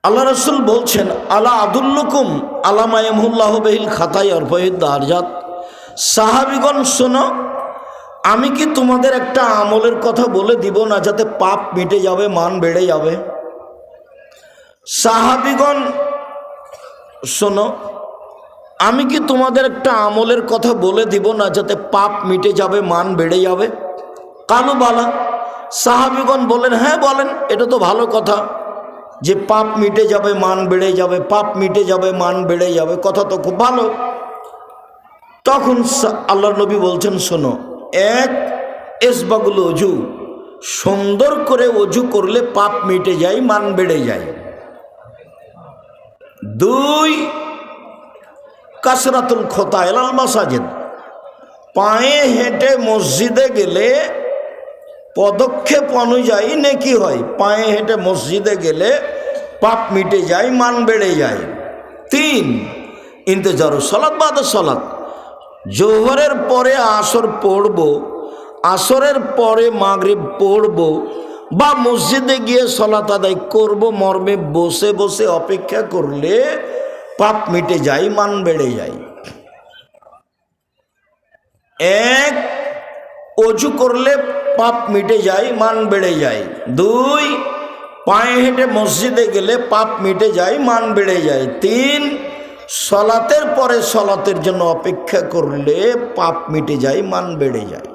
আল্লাহ রসুল বলছেন, আলা আদুল্লুকুম আলামা ইয়ামহুল্লাহু বিহিল খাতায়া ওয়া ইয়ারফাউদ দারজাত। সাহাবীগণ শোনো, আমি কি তোমাদের একটা আমলের কথা বলে দিব না যাতে পাপ মিটে যাবে, মান বেড়ে যাবে? সাহাবীগণ শোনো, আমি কি তোমাদের একটা আমলের কথা বলে দিব না যাতে পাপ মিটে যাবে, মান বেড়ে যাবে? কালু বালা। সাহাবীগণ বলেন, হ্যাঁ বলেন, এটা তো ভালো কথা যে পাপ মিটে যাবে, মান বেড়ে যাবে, পাপ মিটে যাবে, মান বেড়ে যাবে, কথা তো খুব ভালো। তখন আল্লাহর নবী বলছেন, শোনো, এক, ইসবাগুল অজু, সুন্দর করে অজু করলে পাপ মিটে যায়, মান বেড়ে যায়। দুই, কাসরাতুল খোতা ইলাল মাসাজিদ, পায়ে হেঁটে মসজিদে গেলে পদক্ষেপ অনুযায়ী নেকি হয়। পায়ে হেঁটে মসজিদে গেলে পাপ মিটে যায়, মান বেড়ে যায়। তিন, ইন্তজারু সালাত বাদে সালাত, জোহরের পরে আসর পড়ব, আসরের পরে মাগরিব পড়ব, বা মসজিদে গিয়ে সালাত আদায় করব, মর্মে বসে বসে অপেক্ষা করলে পাপ মিটে যায়, মান বেড়ে যায়। এক, অজু করলে পাপ মিটে যায়, মান বেড়ে যায়। দুই, পায়ে হেঁটে মসজিদে গেলে পাপ মিটে যায়, মান বেড়ে যায়। তিন, সলাতের পরে সলাতের জন্য অপেক্ষা করলে পাপ মিটে যায়, মান বেড়ে যায়।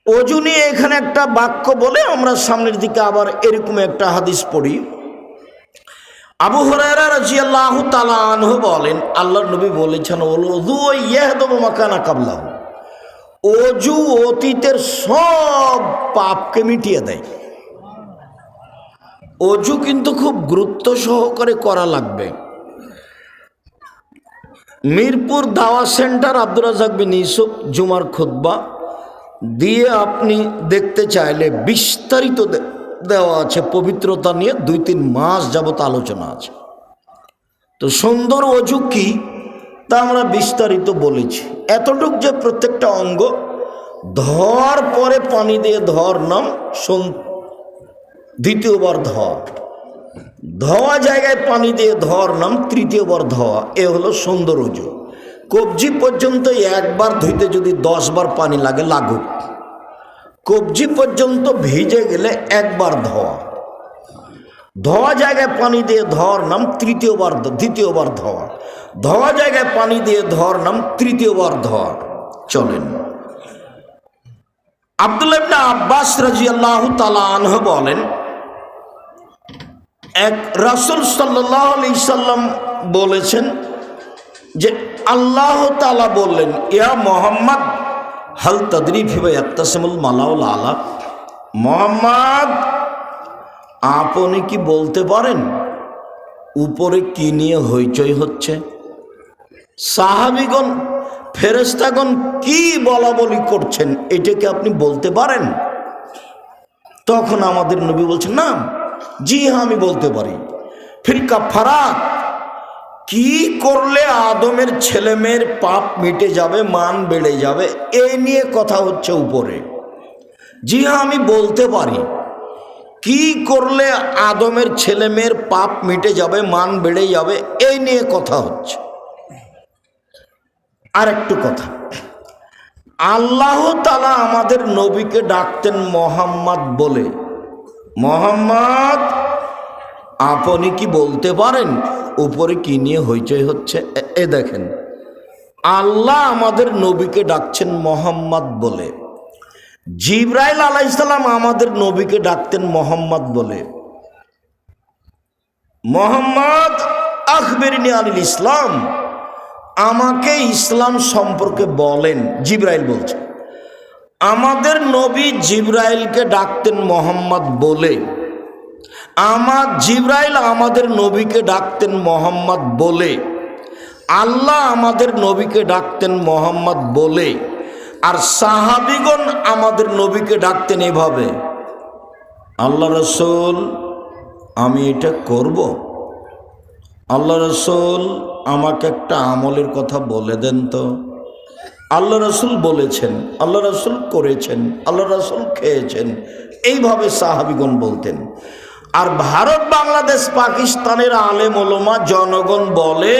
অজু নিয়ে এখানে একটা বাক্য বলে আমরা সামনের দিকে আবার এরকম একটা হাদিস পড়ি। আবু হুরায়রা রাদিয়াল্লাহু তাআলা আনহু বলেন, আল্লাহর নবী বলেছেন, ওযু ইয়াহদু মাকানা কাবলাহু, অজু অতীতের সব পাপকে মিটিয়ে দেয়। অজু কিন্তু খুব গুরুত্ব সহকারে করা লাগবে। মিরপুর দাওয়া সেন্টার আব্দুর রাজ্জাক বিন ইউসুফ জুমার খুতবা দিয়ে আপনি দেখতে চাইলে বিস্তারিত দেওয়া আছে, পবিত্রতা নিয়ে 2-3 মাস যাবত আলোচনা আছে। তো সুন্দর অজু কি তা আমরা বিস্তারিত বলেছি। এতটুক যে প্রত্যেকটা অঙ্গ ধর পরে পানি দিয়ে ধর নাম, দ্বিতীয়বার ধোয়া, ধোয়া জায়গায় পানি দিয়ে ধর নাম, তৃতীয়বার ধোয়া, এ হলো সুন্দর অজু। কবজি পর্যন্ত একবার ধুইতে যদি 10 বার পানি লাগে লাগুক, কবজি পর্যন্ত ভিজে গেলে একবার ধোয়া, ধোয়া জায়গায় পানি দিয়ে ধর নাম, দ্বিতীয়বার ধোয়া, ধোয়া জায়গায় পানি দিয়ে ধর নাম, তৃতীয়বার ধোয়া। চলেন, আব্দুল্লাহ ইবনে আব্বাস রাদিয়াল্লাহু তাআলা আনহু বলেন, এক রাসূল সাল্লাল্লাহু আলাইহি সাল্লাম বলেছেন যে আল্লাহ তাআলা বললেন, ইয়া মুহাম্মদ হাল তাদরি ফিমা ইয়াক্তাসিমুল মালাউল আলা, মুহাম্মদ আপনি কি বলতে পারেন উপরে কি নিয়ে হইচই হচ্ছে? সাহাবীগণ, ফেরেশতাগণ কি বলা বলি করছেন, এটাকে আপনি বলতে পারেন? তখন আমাদের নবী বলছেন, না, জি হ্যাঁ, আমি বলতে পারি। ফির কাফারাত, কি করলে আদমের ছেলেমেয়ের পাপ মিটে যাবে, মান বেড়ে যাবে, এই নিয়ে কথা হচ্ছে উপরে। জি হ্যাঁ, আমি বলতে পারি। কি করলে আদমের ছেলেমেয়ের পাপ মিটে যাবে, মান বেড়ে যাবে, এই নিয়ে কথা হচ্ছে। আর একটু কথা, আল্লাহ তাআলা আমাদের নবীকে ডাকতেন মোহাম্মদ বলে। মোহাম্মদ আপনি কি বলতে পারেন উপরে কি নিয়ে হইচই হচ্ছে? এ দেখেন, আল্লাহ আমাদের নবীকে ডাকছেন মোহাম্মদ বলে। জিবরাইল আলাইহিস সালাম আমাদের নবীকে ডাকতেন মোহাম্মদ বলে। মোহাম্মদ আখবিরনি আনিল ইসলাম, আমাকে ইসলাম সম্পর্কে বলেন, জিবরাইল বলছে। আমাদের নবী জিবরাইলকে ডাকতেন মোহাম্মদ বলে। জিবরাইল আমাদের নবীকে ডাকতেন মোহাম্মদ বলে। আল্লাহ আমাদের নবীকে ডাকতেন মোহাম্মদ বলে। আর সাহাবীগণ আমাদের নবীকে ডাকতেন এভাবে, আল্লাহ রাসূল আমি এটা করব, আল্লাহ রাসূল আমাকে একটা আমলের কথা বলে দেন তো। আল্লাহ রসুল বলেছেন, আল্লাহ রসুল করেছেন, আল্লাহ রসুল খেয়েছেন, এইভাবে সাহাবিগণ বলতেন। আর ভারত, বাংলাদেশ, পাকিস্তানের আলেম ওলামা জনগণ বলে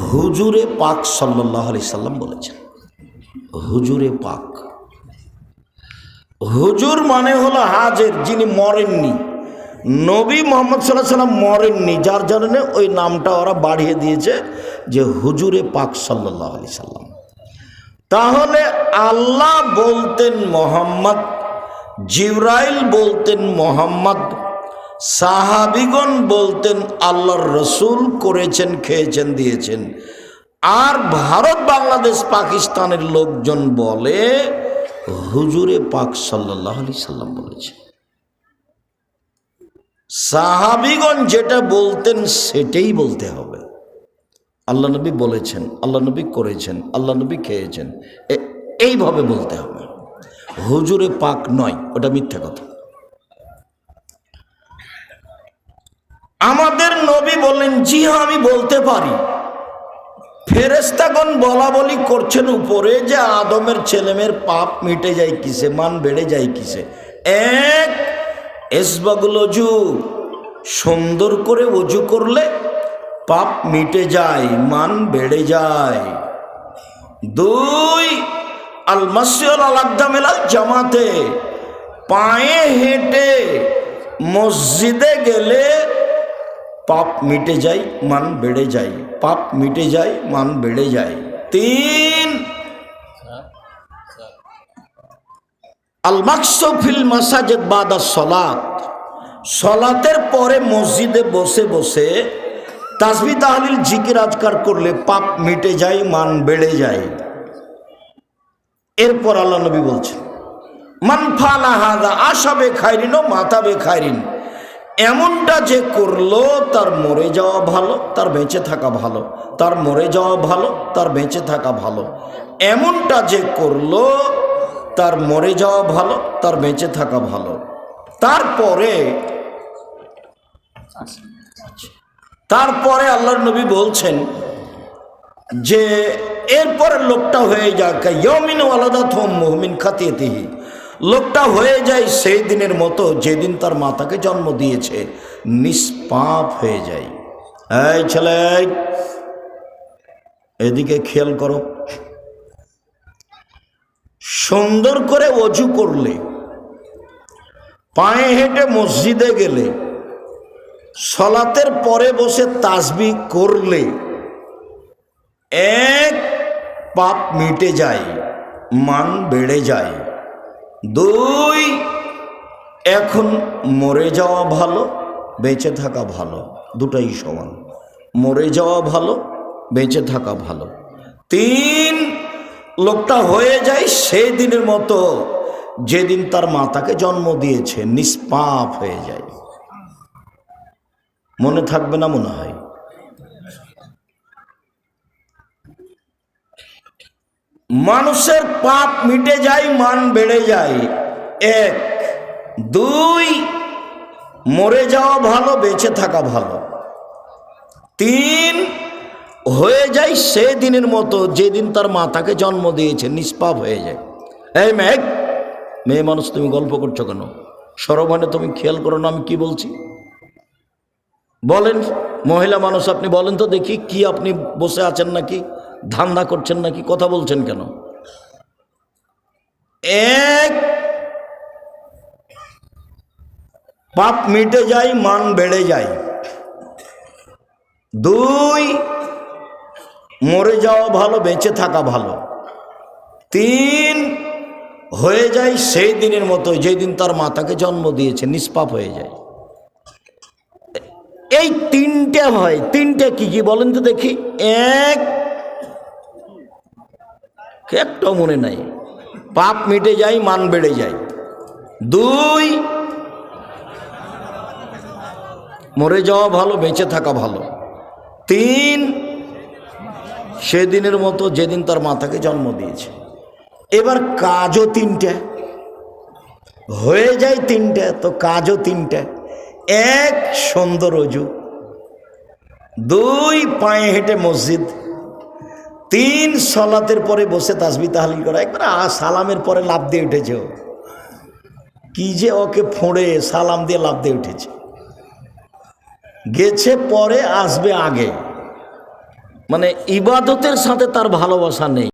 হুজুরে পাক সাল্লাল্লাহু আলাইহি সাল্লাম বলেছেন। হুজুরে পাক, হুজুর মানে হলো হাজের, যিনি মরেননি। নবী মোহাম্মদ সাল্লাল্লাহু আলাইহি সাল্লাম মরেননি, যার জন্য ওই নামটা ওরা বাড়িয়ে দিয়েছে যে হুজুরে পাক সাল্লাল্লাহু আলাইহি সাল্লাম। তাহলে আল্লাহ বলতেন মোহাম্মদ, জিবরাইল বলতেন মোহাম্মদ, সাহাবিগণ বলতেন আল্লাহর রসুল করেছেন, খেয়েছেন, দিয়েছেন। আর ভারত, বাংলাদেশ, পাকিস্তানের লোকজন বলে হুজুরে পাক সাল্লাল্লাহু আলাইহি সাল্লাম বলেছেন। সাহাবিগণ যেটা বলতেন সেটাই বলতে হবে। আল্লাহ নবী বলেছেন, আল্লাহ নবী করেছেন, আল্লাহ নবী খেয়েছেন, এইভাবে বলতে হবে। হুজুরে পাক নয়, ওটা মিথ্যা কথা। আমাদের নবী বললেন, জি হ্যাঁ আমি বলতে পারি। ফেরেশতাগণ বলা বলি করছেন উপরে যে আদমের ছেলেমেয়ের পাপ মিটে যায় কিসে, মান বেড়ে যায় কিসে। এক, ইসবাগুল অজু, সুন্দর করে অজু করলে পাপ মিটে যায়, মান বেড়ে যায়। দুই, আল মাসিউল আল আকদামিল জামাতে, পায়ে হেঁটে মসজিদে গেলে পাপ মিটে যায়, মান বেড়ে যায়, পাপ মিটে যায়, মান বেড়ে যায়। তিন, আল মাকসু ফিল মাসাজিদ বাদা সলাত, সলাতের পরে মসজিদে বসে বসে তাসবিহ তাহলিল জিকির আজকার করলে পাপ মিটে যায়, মান বেড়ে যায়। এরপর আল্লাহ নবী বলছেন, মান ফালা হাযা আশাবে খায়রিন ও মাতাবে খায়রিন, এমনটা যে করলো তার মরে যাওয়া ভালো, তার বেঁচে থাকা ভালো, তার মরে যাওয়া ভালো, তার বেঁচে থাকা ভালো। এমনটা যে করলো তার মরে যাওয়া ভালো, তার বেঁচে থাকা ভালো। তারপরে আল্লাহর নবী বলছেন যে এরপরে লোকটা হয়ে যাক ইয়ামিন ওয়ালাদাতুম মুমিন খাতিয়াতিহি, লোকটা হয়ে যায় সেই দিনের মতো যেদিন তার মাতাকে জন্ম দিয়েছে, নিষ্পাপ হয়ে যায়। এই ছেলে, এদিকে খেয়াল করো। সুন্দর করে অজু করলে, পায়ে হেঁটে মসজিদে গেলে, সলাতের পরে বসে তাসবিহ করলে এক, পাপ মিটে যায়, মান বেড়ে যায়। দুই, এখন মরে যাওয়া ভালো, বেঁচে থাকা ভালো, দুটাই সমান। মরে যাওয়া ভালো, বেঁচে থাকা ভালো। তিন, লোকটা হয়ে যায় সেই দিনের মতো যেদিন তার মাতাকে জন্ম দিয়েছে, নিষ্পাপ হয়ে যায়। মনে থাকবে না মনে হয়? মানুষের পাপ মিটে যায়, মান বেড়ে যায়। এক। দুই, মরে যাওয়া ভালো, বেঁচে থাকা ভালো। তিন, হয়ে যায় সে দিনের মতো যেদিন তার মাতাকে জন্ম দিয়েছে, নিষ্পাপ হয়ে যায়। এই মেয়ে মানুষ, তুমি গল্প করছো কেন? সরবানে তুমি খেয়াল করো না আমি কি বলছি? বলেন, মহিলা মানুষ আপনি বলেন তো দেখি, কি আপনি বসে আছেন নাকি, ধান্দা করছেন নাকি, কথা বলছেন কেন? এক, পাপ মিটে যায়, মান বেড়ে যায়। দুই, মরে যাওয়া ভালো, বেঁচে থাকা ভালো। তিন, হয়ে যায় সেই দিনের মতো যেদিন তার মাতাকে জন্ম দিয়েছে, নিষ্পাপ হয়ে যায়। এই তিনটে হয়। তিনটে কি কি বলেন তো দেখি? এক, একটাও মনে নাই, পাপ মিটে যায়, মান বেড়ে যায়। দুই, মরে যাওয়া ভালো, বেঁচে থাকা ভালো। তিন, সেদিনের মতো যেদিন তার মাতাকে জন্ম দিয়েছে। এবার কাজও তিনটে, হয়ে যায় তিনটে, তো কাজও তিনটে। এক, সুন্দর অজু। দুই, পায়ে হেঁটে মসজিদ। 3 সালাতের পরে বসে তাসবিহ তাহলিল করা, একবার সালামের পরে লাফ দিয়ে উঠেছে ও। কি যে ওকে ফোঁড়ে সালাম দিয়ে লাফ দিয়ে উঠেছে, গেছে পরে আসবে আগে, মানে ইবাদতের সাথে তার ভালোবাসা নেই।